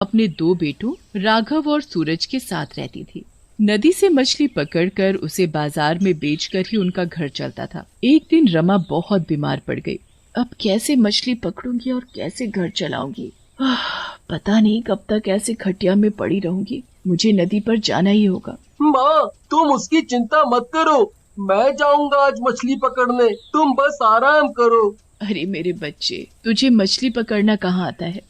अपने दो बेटों राघव और सूरज के साथ रहती थी। नदी से मछली पकड़कर उसे बाजार में बेचकर ही उनका घर चलता था। एक दिन रमा बहुत बीमार पड़ गई। अब कैसे मछली पकड़ूंगी और कैसे घर चलाऊंगी? पता नहीं कब तक ऐसे खटिया में पड़ी रहूंगी। मुझे नदी पर जाना ही होगा। माँ, तुम उसकी चिंता मत करो, मैं जाऊंगा आज मछली पकड़ने, तुम बस आराम करो। अरे मेरे बच्चे, तुझे मछली पकड़ना कहाँ आता है?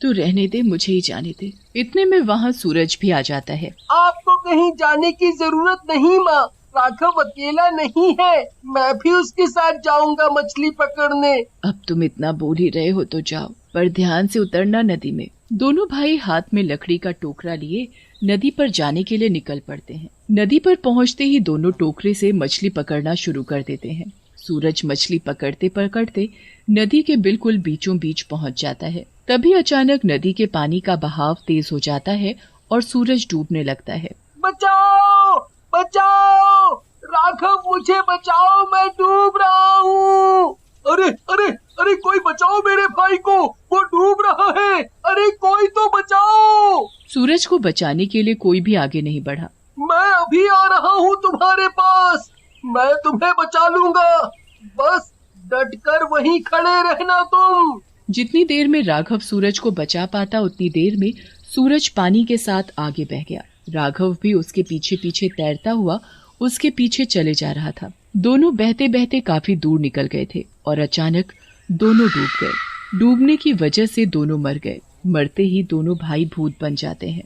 तू रहने दे, मुझे ही जाने दे। इतने में वहाँ सूरज भी आ जाता है। आपको कहीं जाने की जरूरत नहीं माँ, राघव अकेला नहीं है, मैं भी उसके साथ जाऊंगा मछली पकड़ने। अब तुम इतना बोल ही रहे हो तो जाओ, पर ध्यान से उतरना नदी में। दोनों भाई हाथ में लकड़ी का टोकरा लिए नदी पर जाने के लिए निकल पड़ते हैं। नदी पर पहुँचते ही दोनों टोकरे से मछली पकड़ना शुरू कर देते हैं। सूरज मछली पकड़ते पकड़ते नदी के बिल्कुल बीचों बीच पहुँच जाता है। तभी अचानक नदी के पानी का बहाव तेज हो जाता है और सूरज डूबने लगता है। बचाओ बचाओ, राघव मुझे बचाओ, मैं डूब रहा हूँ। अरे अरे अरे, कोई बचाओ मेरे भाई को, वो डूब रहा है। अरे कोई तो बचाओ। सूरज को बचाने के लिए कोई भी आगे नहीं बढ़ा। मैं अभी आ रहा हूँ तुम्हारे पास, मैं तुम्हें बचा लूंगा, बस डटकर वहीं खड़े रहना तुम। जितनी देर में राघव सूरज को बचा पाता उतनी देर में सूरज पानी के साथ आगे बह गया। राघव भी उसके पीछे पीछे तैरता हुआ उसके पीछे चले जा रहा था। दोनों बहते बहते काफी दूर निकल गए थे और अचानक दोनों डूब गए। डूबने की वजह से दोनों मर गए। मरते ही दोनों भाई भूत बन जाते हैं।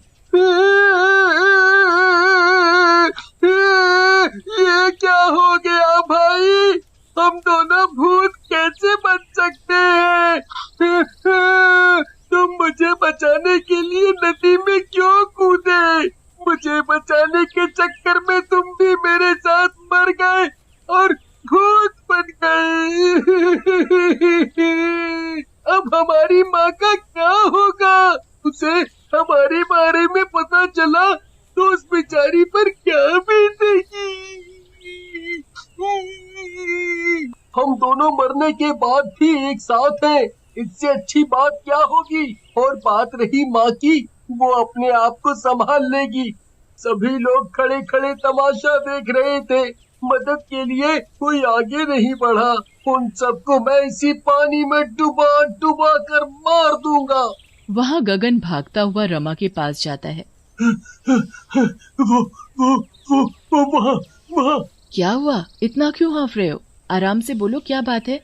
ये क्या हो गया भाई, हम दोनों भूत कैसे बन सकते हैं? तुम मुझे बचाने के लिए नदी में क्यों कूदे? मुझे बचाने के चक्कर में तुम भी मेरे साथ मर गए और भूत बन गए। अब हमारी माँ का क्या होगा? उसे हमारे बारे में पता चला तो उस बेचारी पर क्या बीतेगी? हम दोनों मरने के बाद भी एक साथ हैं, इससे अच्छी बात क्या होगी? और बात रही माँ की, वो अपने आप को संभाल लेगी। सभी लोग खड़े खड़े तमाशा देख रहे थे, मदद के लिए कोई आगे नहीं बढ़ा। उन सबको मैं इसी पानी में डुबा डुबा कर मार दूंगा। वहाँ गगन भागता हुआ रमा के पास जाता है। वहाँ क्या हुआ? इतना क्यों हाँफ रहे हो? आराम से बोलो, क्या बात है?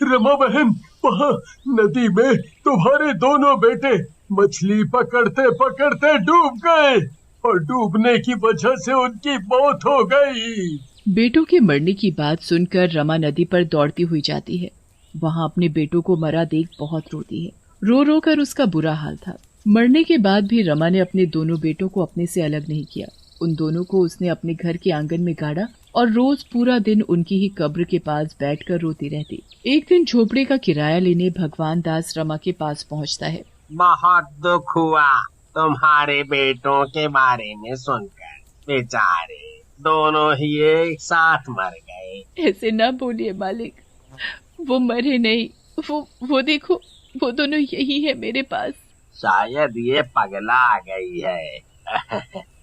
रमा बहन, वहाँ नदी में तुम्हारे दोनों बेटे मछली पकड़ते पकड़ते डूब गए और डूबने की वजह से उनकी मौत हो गई। बेटों के मरने की बात सुनकर रमा नदी पर दौड़ती हुई जाती है। वहाँ अपने बेटों को मरा देख बहुत रोती है। रो रो कर उसका बुरा हाल था। मरने के बाद भी रमा ने अपने दोनों बेटों को अपने से अलग नहीं किया। उन दोनों को उसने अपने घर के आंगन में गाड़ा और रोज पूरा दिन उनकी ही कब्र के पास बैठकर रोती रहती। एक दिन झोपड़े का किराया लेने भगवान दास रमा के पास पहुंचता है। बहुत दुख हुआ तुम्हारे बेटों के बारे में सुनकर, बेचारे दोनों ही एक साथ मर गए। ऐसे ना बोलिए मालिक, वो मरे नहीं। वो देखो, वो दोनों यही है मेरे पास। शायद ये पगला गई है।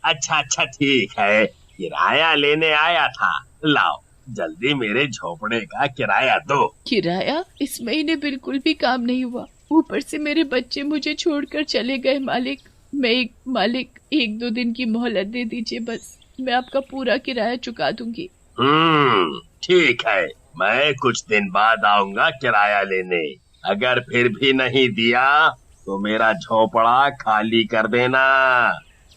अच्छा ठीक है, किराया लेने आया था, लाओ जल्दी मेरे झोपड़े का किराया दो। किराया? इस महीने बिल्कुल भी काम नहीं हुआ, ऊपर से मेरे बच्चे मुझे छोड़कर चले गए मालिक। मालिक 1-2 दिन की मोहलत दे दीजिए, बस मैं आपका पूरा किराया चुका दूंगी। ठीक है, मैं कुछ दिन बाद आऊंगा किराया लेने। अगर फिर भी नहीं दिया तो मेरा झोपड़ा खाली कर देना।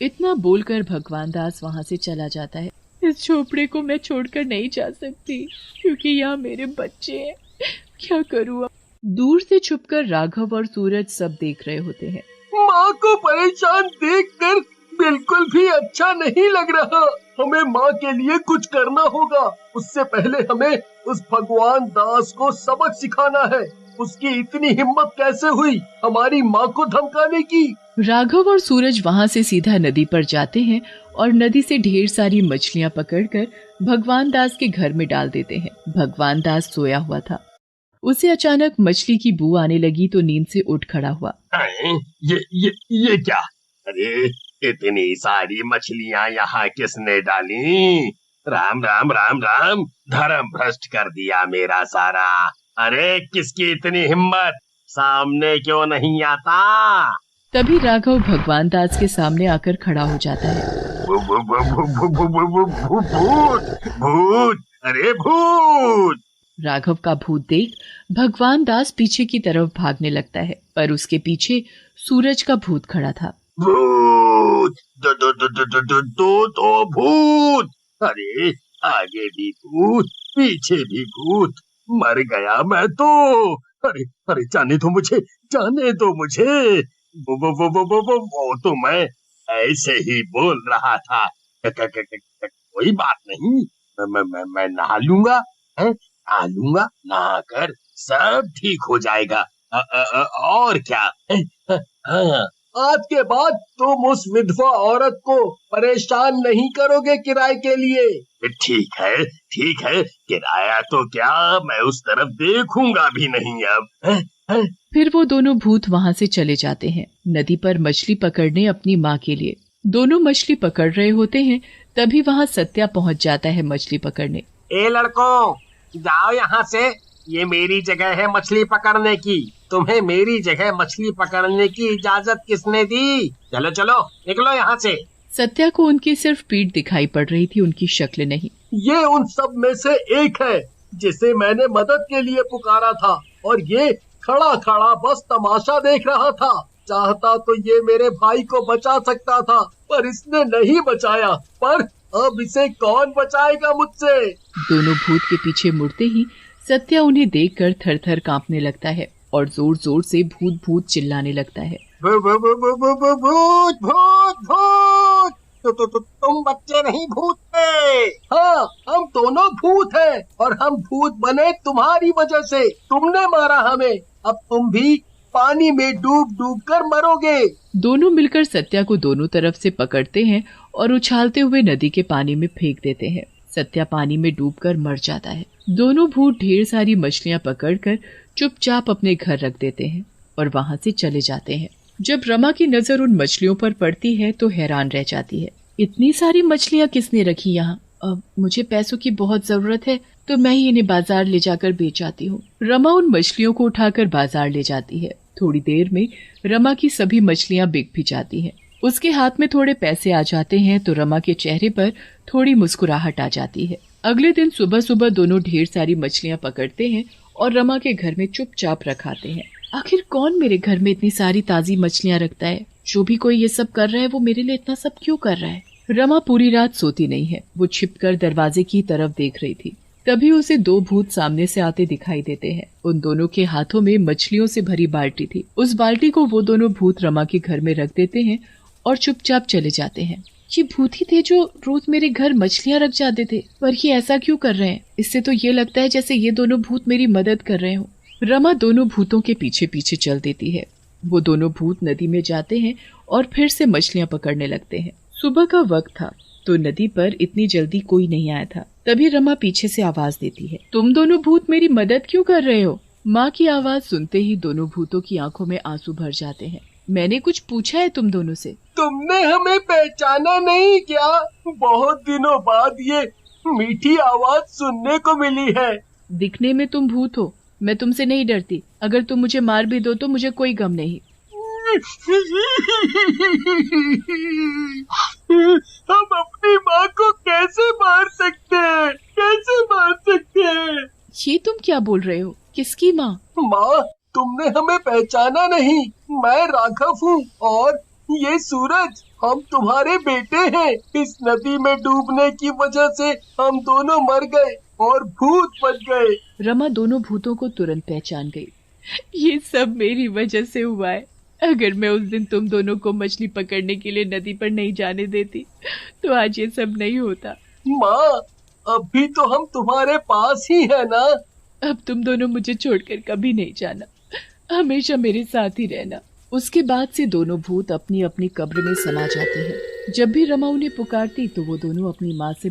इतना बोलकर भगवान दास वहाँ से चला जाता है। इस झोपड़े को मैं छोड़कर नहीं जा सकती, क्योंकि यहाँ मेरे बच्चे हैं। क्या करूँ अब? दूर से छुपकर राघव और सूरज सब देख रहे होते हैं। माँ को परेशान देखकर बिल्कुल भी अच्छा नहीं लग रहा। हमें माँ के लिए कुछ करना होगा। उससे पहले हमें उस भगवान दास को सबक सिखाना है। उसकी इतनी हिम्मत कैसे हुई हमारी माँ को धमकाने की? राघव और सूरज वहाँ से सीधा नदी पर जाते हैं और नदी से ढेर सारी मछलियाँ पकड़कर भगवान दास के घर में डाल देते हैं। भगवान दास सोया हुआ था। उसे अचानक मछली की बू आने लगी तो नींद से उठ खड़ा हुआ। ये क्या? अरे इतनी सारी मछलियां यहाँ किसने डाली? राम राम राम राम, धर्म भ्रष्ट कर दिया मेरा सारा। अरे किसकी इतनी हिम्मत, सामने क्यों नहीं आता? तभी राघव भगवान दास के सामने आकर खड़ा हो जाता है। भूत, अरे भूत! राघव का भूत देख भगवान दास पीछे की तरफ भागने लगता है, पर उसके पीछे सूरज का भूत खड़ा था। भूत, दो भूत! अरे आगे भी भूत, पीछे भी भूत, मर गया मैं तो। अरे अरे जाने दो मुझे। वो तो मैं ऐसे ही बोल रहा था। कोई बात नहीं, मैं नहा लूंगा, नहाकर सब ठीक हो जाएगा। और क्या? हाँ, आज के बाद तुम उस विधवा औरत को परेशान नहीं करोगे किराए के लिए। ठीक है, किराया तो क्या, मैं उस तरफ देखूंगा भी नहीं अब। फिर वो दोनों भूत वहाँ से चले जाते हैं नदी पर मछली पकड़ने अपनी माँ के लिए। दोनों मछली पकड़ रहे होते हैं, तभी वहाँ सत्या पहुँच जाता है मछली पकड़ने। ए लड़कों, जाओ यहाँ से, ये मेरी जगह है मछली पकड़ने की। तुम्हें मेरी जगह मछली पकड़ने की इजाजत किसने दी? चलो चलो निकलो यहाँ से। सत्या को उनकी सिर्फ पीठ दिखाई पड़ रही थी, उनकी शक्ल नहीं। ये उन सब में से एक है जिसे मैंने मदद के लिए पुकारा था, और ये खड़ा खड़ा बस तमाशा देख रहा था। चाहता तो ये मेरे भाई को बचा सकता था, पर इसने नहीं बचाया। पर अब इसे कौन बचाएगा मुझसे? दोनों भूत के पीछे मुड़ते ही सत्या उन्हें देखकर थर-थर कांपने लगता है और जोर-जोर से भूत भूत चिल्लाने लगता है। भूत भूत भूत! तुम बच्चे नहीं भूत थे। हाँ, हम दोनों भूत हैं, और हम भूत बने तुम्हारी वजह से। तुमने मारा हमें, अब तुम भी पानी में डूब डूब कर मरोगे। दोनों मिलकर सत्या को दोनों तरफ से पकड़ते हैं और उछालते हुए नदी के पानी में फेंक देते हैं। सत्या पानी में डूबकर मर जाता है। दोनों भूत ढेर सारी मछलियां पकड़कर चुपचाप अपने घर रख देते हैं और वहां से चले जाते हैं। जब रमा की नजर उन मछलियों पर पड़ती है तो हैरान रह जाती है। इतनी सारी मछलियां किसने रखी यहाँ? अब मुझे पैसों की बहुत जरूरत है, तो मैं ही इन्हें बाजार ले जाकर बेच आती हूँ। रमा उन मछलियों को उठाकर बाजार ले जाती है। थोड़ी देर में रमा की सभी मछलियां बिक भी जाती हैं। उसके हाथ में थोड़े पैसे आ जाते हैं तो रमा के चेहरे पर थोड़ी मुस्कुराहट आ जाती है। अगले दिन सुबह सुबह दोनों ढेर सारी मछलियां पकड़ते हैं और रमा के घर में चुपचाप रखाते हैं। आखिर कौन मेरे घर में इतनी सारी ताजी मछलियां रखता है? जो भी कोई ये सब कर रहा है वो मेरे लिए इतना सब क्यों कर रहा है? रमा पूरी रात सोती नहीं है। वो छिपकर दरवाजे की तरफ देख रही थी। तभी उसे दो भूत सामने से आते दिखाई देते हैं। उन दोनों के हाथों में मछलियों से भरी बाल्टी थी। उस बाल्टी को वो दोनों भूत रमा के घर में रख देते हैं और चुपचाप चले जाते हैं। ये भूत ही थे जो रोज मेरे घर मछलियां रख जाते थे, पर ये ऐसा क्यों कर रहे हैं? इससे तो ये लगता है जैसे ये दोनों भूत मेरी मदद कर रहे हो। रमा दोनों भूतों के पीछे पीछे चल देती है। वो दोनों भूत नदी में जाते हैं और फिर से मछलियां पकड़ने लगते हैं। सुबह का वक्त था तो नदी पर इतनी जल्दी कोई नहीं आया था। तभी रमा पीछे से आवाज देती है, तुम दोनों भूत मेरी मदद क्यों कर रहे हो? माँ की आवाज सुनते ही दोनों भूतों की आंखों में आंसू भर जाते हैं। मैंने कुछ पूछा है तुम दोनों से? तुमने हमें पहचाना नहीं क्या? बहुत दिनों बाद ये मीठी आवाज सुनने को मिली है। दिखने में तुम भूत हो, मैं तुमसे नहीं डरती। अगर तुम मुझे मार भी दो तो मुझे कोई गम नहीं। हम अपनी माँ को कैसे मार सकते हैं? कैसे मार सकते हैं? ये तुम क्या बोल रहे हो? किसकी माँ? माँ, तुमने हमें पहचाना नहीं। मैं राघव हूँ और ये सूरज। हम तुम्हारे बेटे हैं। इस नदी में डूबने की वजह से हम दोनों मर गए और भूत बन गए। रमा दोनों भूतों को तुरंत पहचान गई। ये सब मेरी वजह से हुआ है। अगर मैं उस दिन तुम दोनों को मछली पकड़ने के लिए नदी पर नहीं जाने देती तो आज ये सब नहीं होता। माँ, अभी तो हम तुम्हारे पास ही है ना। अब तुम दोनों मुझे छोड़कर कभी नहीं जाना, हमेशा मेरे साथ ही रहना। उसके बाद से दोनों भूत अपनी अपनी कब्र में समा जाते हैं। जब भी रमा उन्हें पुकारती तो वो दोनों अपनी माँ से